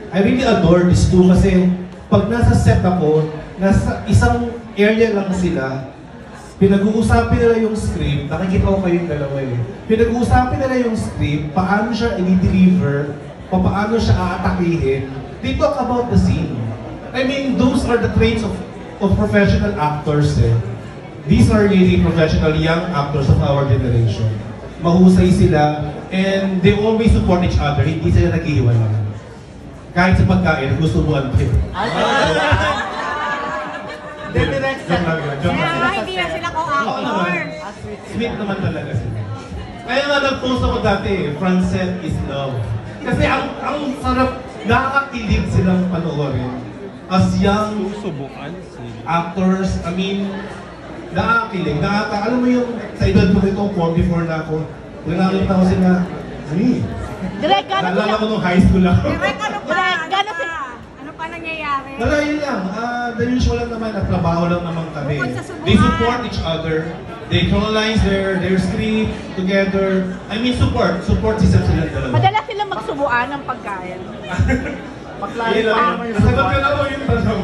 I really adore these two kasi pag nasa set ako, nasa isang area lang sila, pinag-uusapin nila yung script, nakikita ko kayong dalawa eh. Pinag-uusapin nila yung script, paano siya i-deliver, paano siya aatakihin. They talk about the scene. I mean, those are the traits of professional actors eh. These are really professional young actors of our generation. Mahusay sila, and they always support each other, hindi sila naghihiwalay. Kahit sa pagkain, gustuhan pa yun. Hindi na sila co-actors. Sweet naman talaga sila. Kaya nga nag-post ako dati, Francet is love. Kasi ang sarap, nakakakilig silang panoorin. As young actors, I mean, nakakakilig. Alam mo yung sa edad ko ito, 44 na ako, nakakita ko sila, Direk, naalala ko nung high school ako. Direk, ano pa nangyayari? Wala, yun lang. The usual lang naman, at trabaho lang naman kami. Bukod sa subukan. They support each other. They colonize their script together. I mean, support system sila dalawa. Madalas silang magsubuan ng pagkain. Nasagot ko na po yung tanong.